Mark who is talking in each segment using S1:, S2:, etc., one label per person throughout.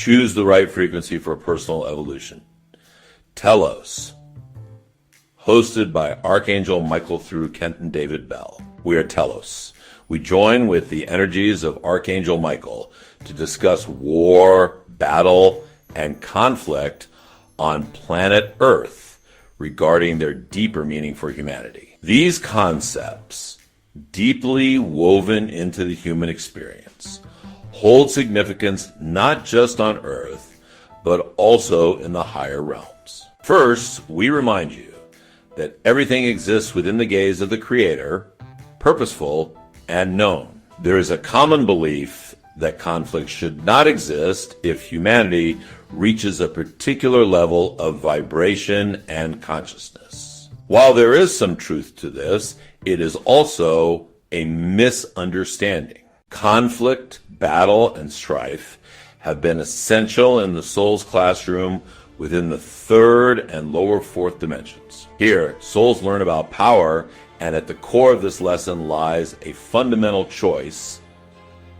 S1: Choose the right frequency for personal evolution. Telos, hosted by Archangel Michael through Kenton David Bell. We are Telos. We join with the energies of Archangel Michael to discuss war, battle, and conflict on planet Earth regarding their deeper meaning for humanity. These concepts, deeply woven into the human experience, hold significance not just on Earth, but also in the higher realms. First, we remind you that everything exists within the gaze of the Creator, purposeful and known. There is a common belief that conflict should not exist if humanity reaches a particular level of vibration and consciousness. While there is some truth to this, it is also a misunderstanding. Conflict, battle, and strife have been essential in the soul's classroom within the third and lower fourth dimensions. Here, souls learn about power, and at the core of this lesson lies a fundamental choice: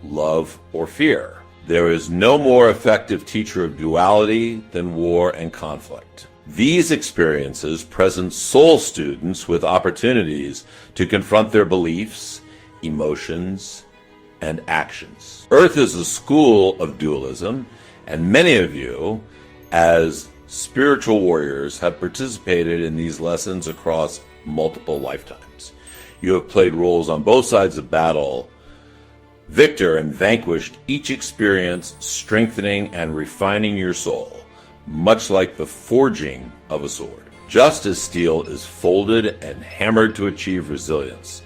S1: love or fear. There is no more effective teacher of duality than war and conflict. These experiences present soul students with opportunities to confront their beliefs, emotions, and actions. Earth is a school of dualism, and many of you, as spiritual warriors, have participated in these lessons across multiple lifetimes. You have played roles on both sides of battle, victor and vanquished each experience, strengthening and refining your soul, much like the forging of a sword. Just as steel is folded and hammered to achieve resilience,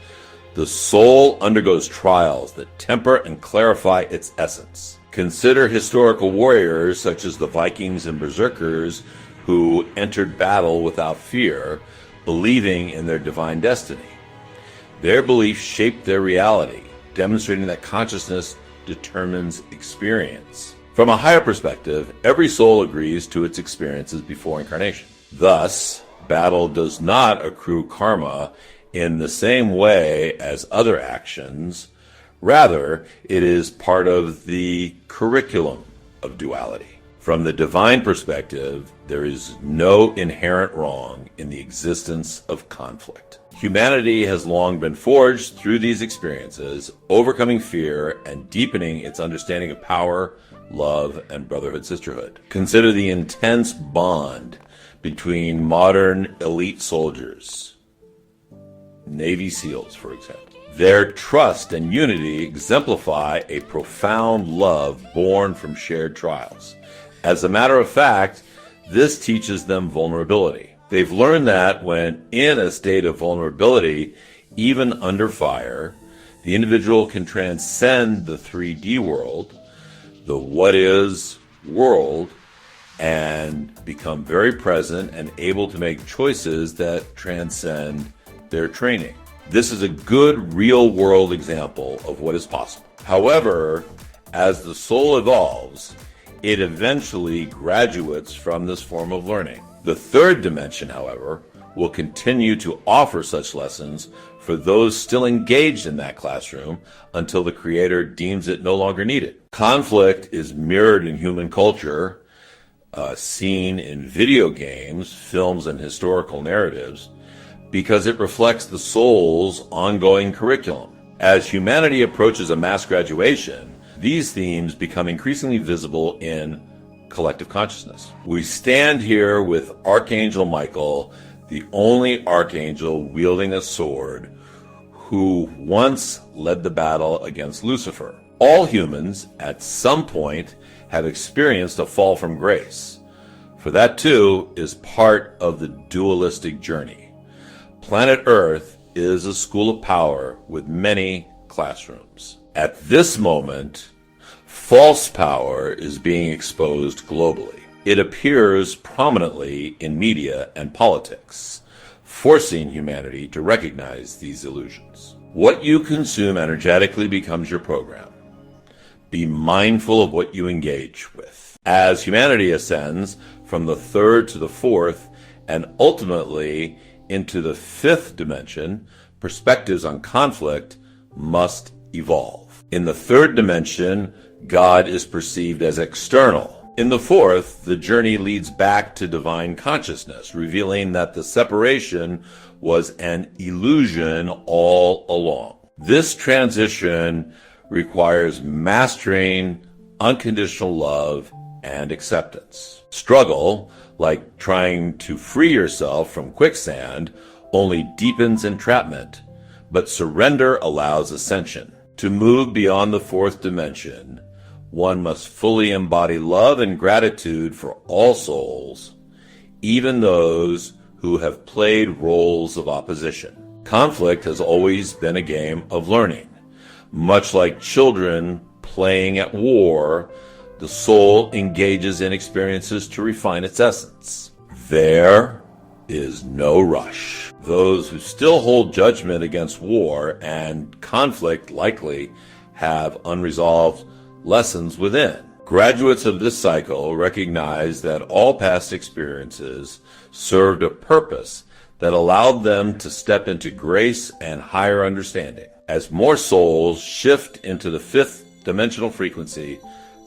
S1: the soul undergoes trials that temper and clarify its essence. Consider historical warriors such as the Vikings and Berserkers who entered battle without fear, believing in their divine destiny. Their beliefs shaped their reality, demonstrating that consciousness determines experience. From a higher perspective, every soul agrees to its experiences before incarnation. Thus, battle does not accrue karma in the same way as other actions. Rather, it is part of the curriculum of duality. From the divine perspective, there is no inherent wrong in the existence of conflict. Humanity has long been forged through these experiences, overcoming fear and deepening its understanding of power, love, and brotherhood sisterhood. Consider the intense bond between modern elite soldiers, Navy SEALs, for example. Their trust and unity exemplify a profound love born from shared trials. As a matter of fact, this teaches them vulnerability. They've learned that when in a state of vulnerability, even under fire, the individual can transcend the 3D world, the what is world, and become very present and able to make choices that transcend their training. This is a good real-world example of what is possible. However, as the soul evolves, it eventually graduates from this form of learning. The third dimension, however, will continue to offer such lessons for those still engaged in that classroom until the Creator deems it no longer needed. Conflict is mirrored in human culture, seen in video games, films, and historical narratives, because it reflects the soul's ongoing curriculum. As humanity approaches a mass graduation, these themes become increasingly visible in collective consciousness. We stand here with Archangel Michael, the only archangel wielding a sword, who once led the battle against Lucifer. All humans, at some point, have experienced a fall from grace, for that too is part of the dualistic journey. Planet Earth is a school of power with many classrooms. At this moment, false power is being exposed globally. It appears prominently in media and politics, forcing humanity to recognize these illusions. What you consume energetically becomes your program. Be mindful of what you engage with. As humanity ascends from the third to the fourth, and ultimately into the fifth dimension, perspectives on conflict must evolve. In the third dimension, God is perceived as external. In the fourth, the journey leads back to divine consciousness, revealing that the separation was an illusion all along. This transition requires mastering unconditional love and acceptance. Struggle, like trying to free yourself from quicksand, only deepens entrapment, but surrender allows ascension. To move beyond the fourth dimension, one must fully embody love and gratitude for all souls, even those who have played roles of opposition. Conflict has always been a game of learning. Much like children playing at war, the soul engages in experiences to refine its essence. There is no rush. Those who still hold judgment against war and conflict likely have unresolved lessons within. Graduates of this cycle recognize that all past experiences served a purpose that allowed them to step into grace and higher understanding. As more souls shift into the fifth dimensional frequency,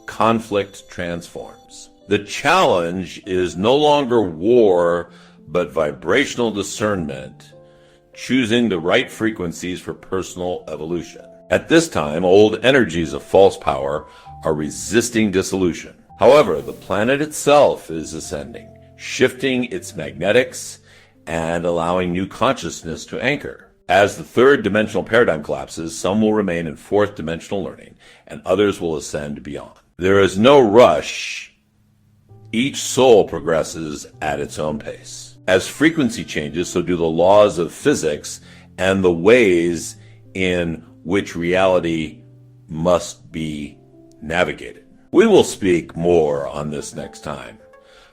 S1: conflict transforms. The challenge is no longer war, but vibrational discernment, choosing the right frequencies for personal evolution. At this time, old energies of false power are resisting dissolution. However, the planet itself is ascending, shifting its magnetics and allowing new consciousness to anchor. As the third dimensional paradigm collapses, some will remain in fourth dimensional learning, and others will ascend beyond. There is no rush. Each soul progresses at its own pace. As frequency changes, so do the laws of physics and the ways in which reality must be navigated. We will speak more on this next time.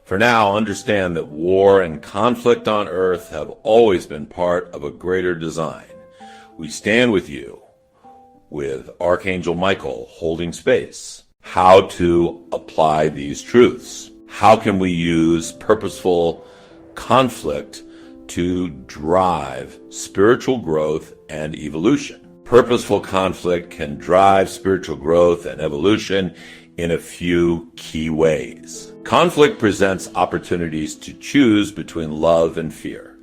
S1: For now, understand that war and conflict on Earth have always been part of a greater design. We stand with you, with Archangel Michael holding space. How to apply these truths? How can we use purposeful conflict to drive spiritual growth and evolution? Purposeful conflict can drive spiritual growth and evolution in a few key ways. Conflict presents opportunities to choose between love and fear,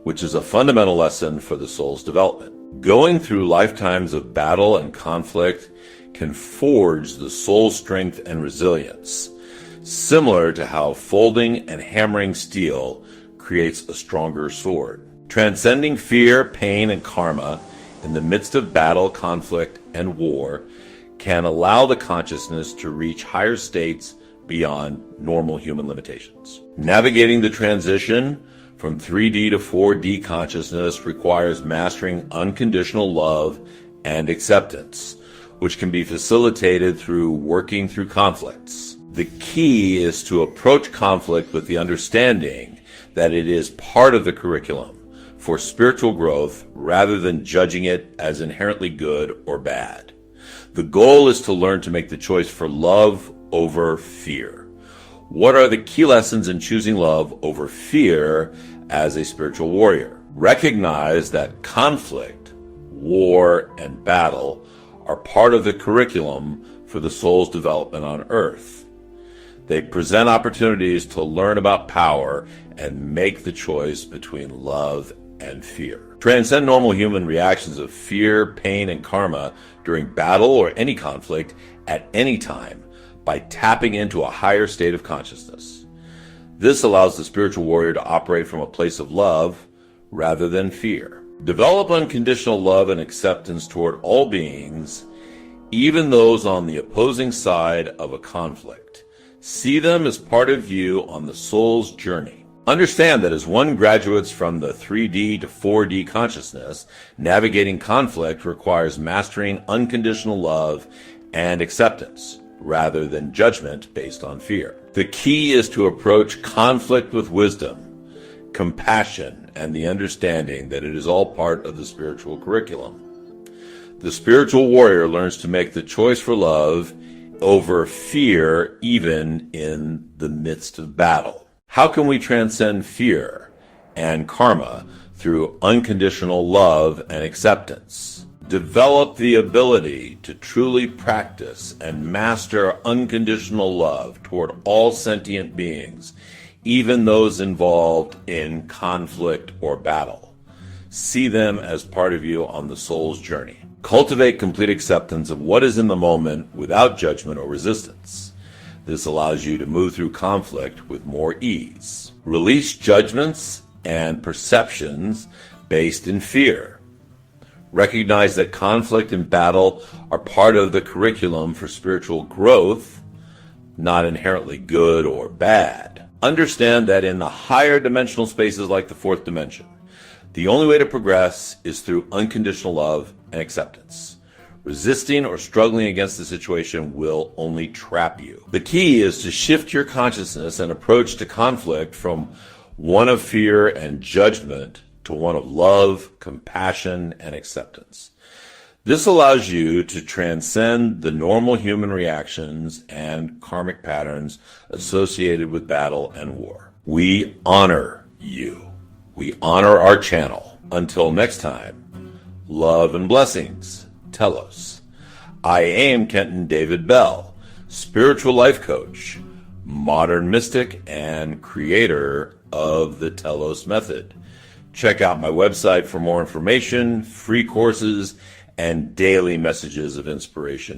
S1: which is a fundamental lesson for the soul's development. Going through lifetimes of battle and conflict can forge the soul's strength and resilience, similar to how folding and hammering steel creates a stronger sword. Transcending fear, pain, and karma in the midst of battle, conflict, and war can allow the consciousness to reach higher states beyond normal human limitations. Navigating the transition from 3D to 4D consciousness requires mastering unconditional love and acceptance, which can be facilitated through working through conflicts. The key is to approach conflict with the understanding that it is part of the curriculum for spiritual growth rather than judging it as inherently good or bad. The goal is to learn to make the choice for love over fear. What are the key lessons in choosing love over fear as a spiritual warrior? Recognize that conflict, war, and battle are part of the curriculum for the soul's development on Earth. They present opportunities to learn about power and make the choice between love and fear. Transcend normal human reactions of fear, pain, and karma during battle or any conflict at any time by tapping into a higher state of consciousness. This allows the spiritual warrior to operate from a place of love rather than fear. Develop unconditional love and acceptance toward all beings, even those on the opposing side of a conflict. See them as part of you on the soul's journey. Understand that as one graduates from the 3D to 4D consciousness, navigating conflict requires mastering unconditional love and acceptance, rather than judgment based on fear. The key is to approach conflict with wisdom, compassion, and the understanding that it is all part of the spiritual curriculum. The spiritual warrior learns to make the choice for love over fear even in the midst of battle. How can we transcend fear and karma through unconditional love and acceptance? Develop the ability to truly practice and master unconditional love toward all sentient beings, even those involved in conflict or battle. See them as part of you on the soul's journey. Cultivate complete acceptance of what is in the moment without judgment or resistance. This allows you to move through conflict with more ease. Release judgments and perceptions based in fear. Recognize that conflict and battle are part of the curriculum for spiritual growth, not inherently good or bad. Understand that in the higher dimensional spaces like the fourth dimension, the only way to progress is through unconditional love and acceptance. Resisting or struggling against the situation will only trap you. The key is to shift your consciousness and approach to conflict from one of fear and judgment to one of love, compassion, and acceptance. This allows you to transcend the normal human reactions and karmic patterns associated with battle and war. We honor you. We honor our channel. Until next time, love and blessings. Telos. I am Kenton David Bell, spiritual life coach, modern mystic, and creator of the Telos method. Check out my website for more information, free courses, and daily messages of inspiration.